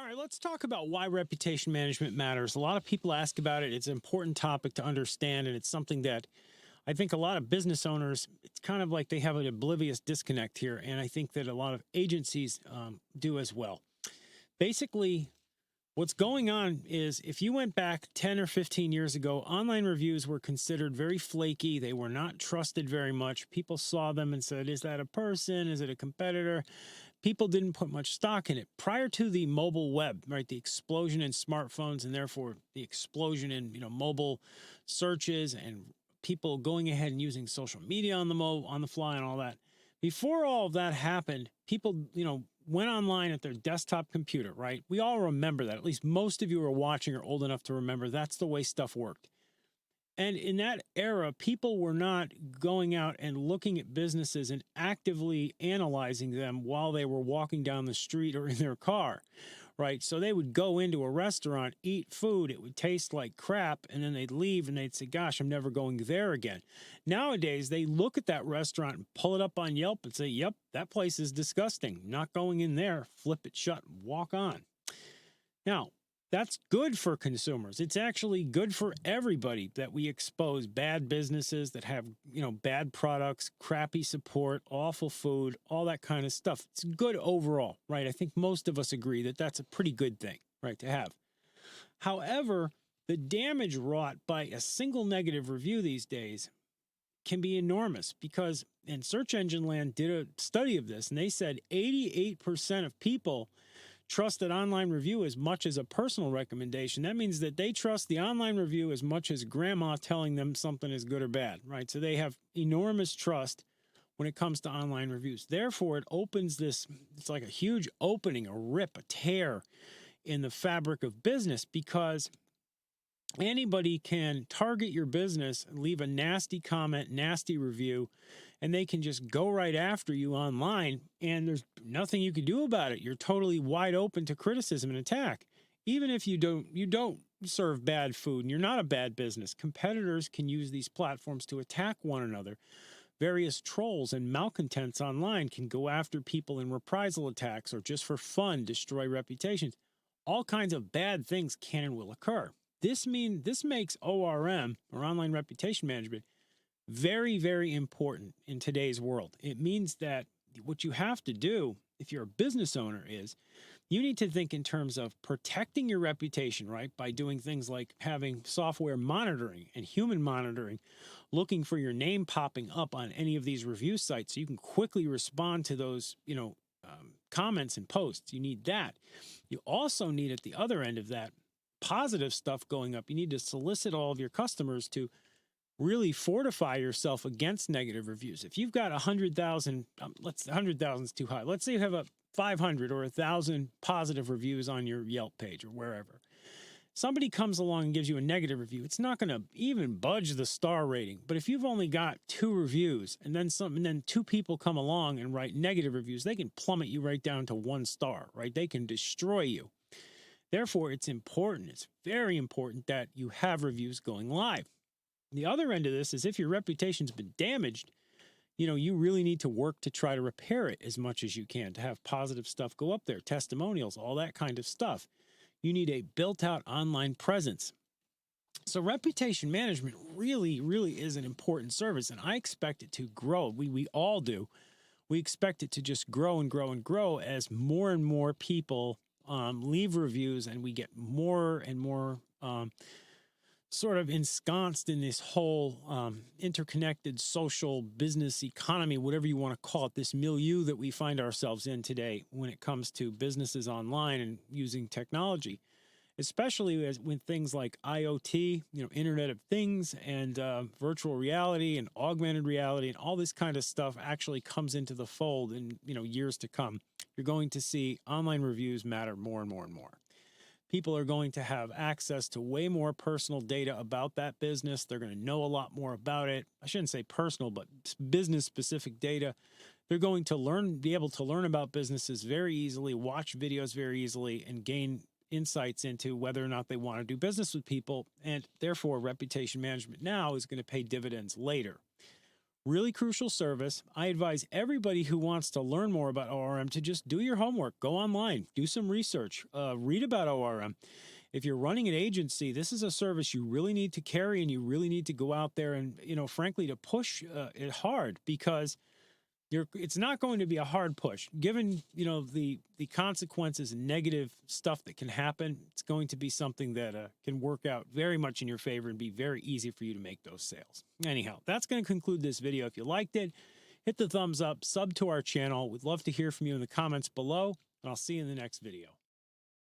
right, let's talk about why reputation management matters. A lot of people ask about it. It's an important topic to understand, and it's something that I think a lot of business owners, it's kind of like they have an oblivious disconnect here. And I think that a lot of agencies do as well. Basically, what's going on is if you went back 10 or 15 years ago, online reviews were considered very flaky. They were not trusted very much. People saw them and said, is that a person? Is it a competitor? People didn't put much stock in it. Prior to the mobile web, right, the explosion in smartphones and therefore the explosion in, mobile searches and people going ahead and using social media on the fly and all that. Before all of that happened, people, went online at their desktop computer, right? We all remember that. At least most of you who are watching are old enough to remember that's the way stuff worked. And in that era, people were not going out and looking at businesses and actively analyzing them while they were walking down the street or in their car, right? So they would go into a restaurant, eat food, it would taste like crap, and then they'd leave and they'd say, gosh, I'm never going there again. Nowadays, they look at that restaurant and pull it up on Yelp and say, yep, that place is disgusting. Not going in there, flip it shut, and walk on. Now, that's good for consumers. It's actually good for everybody that we expose bad businesses that have, bad products, crappy support, awful food, all that kind of stuff. It's good overall, right? I think most of us agree that that's a pretty good thing, right, to have. However, the damage wrought by a single negative review these days can be enormous because, and Search Engine Land did a study of this, and they said 88% of people trust an online review as much as a personal recommendation. That means that they trust the online review as much as grandma telling them something is good or bad, right? So they have enormous trust when it comes to online reviews. Therefore, it opens this, it's like a huge opening, a rip, a tear in the fabric of business because anybody can target your business, leave a nasty comment, nasty review, and they can just go right after you online, and there's nothing you can do about it. You're totally wide open to criticism and attack. Even if you don't serve bad food and you're not a bad business, competitors can use these platforms to attack one another. Various trolls and malcontents online can go after people in reprisal attacks or just for fun, destroy reputations. All kinds of bad things can and will occur. This makes ORM, or online reputation management, very, very important in today's world. It means that what you have to do if you're a business owner is you need to think in terms of protecting your reputation, right? By doing things like having software monitoring and human monitoring, looking for your name popping up on any of these review sites so you can quickly respond to those, comments and posts. You need that. You also need at the other end of that, positive stuff going up. You need to solicit all of your customers to really fortify yourself against negative reviews. If you've got 100,000, 100,000 is too high. Let's say you have a 500 or 1,000 positive reviews on your Yelp page or wherever. Somebody comes along and gives you a negative review. It's not going to even budge the star rating. But if you've only got 2 reviews and then 2 people come along and write negative reviews, they can plummet you right down to 1 star, right? They can destroy you. Therefore, it's important, it's very important that you have reviews going live. The other end of this is if your reputation's been damaged, you really need to work to try to repair it as much as you can, to have positive stuff go up there, testimonials, all that kind of stuff. You need a built-out online presence. So reputation management really, really is an important service, and I expect it to grow. We all do. We expect it to just grow and grow and grow as more and more people leave reviews, and we get more and more sort of ensconced in this whole interconnected social business economy, whatever you want to call it, this milieu that we find ourselves in today when it comes to businesses online and using technology, especially when things like IoT, Internet of Things, and virtual reality and augmented reality and all this kind of stuff actually comes into the fold in years to come. You're going to see online reviews matter more and more and more. People are going to have access to way more personal data about that business. They're going to know a lot more about it. I shouldn't say personal, but business-specific data. They're going to be able to learn about businesses very easily, watch videos very easily, and gain insights into whether or not they want to do business with people. And therefore, reputation management now is going to pay dividends later. Really crucial service. I advise everybody who wants to learn more about ORM to just do your homework. Go online, do some research, read about ORM. If you're running an agency, this is a service you really need to carry, and you really need to go out there and, frankly, to push it hard, because it's not going to be a hard push. Given, the consequences and negative stuff that can happen, it's going to be something that can work out very much in your favor and be very easy for you to make those sales. Anyhow, that's going to conclude this video. If you liked it, hit the thumbs up, sub to our channel. We'd love to hear from you in the comments below, and I'll see you in the next video.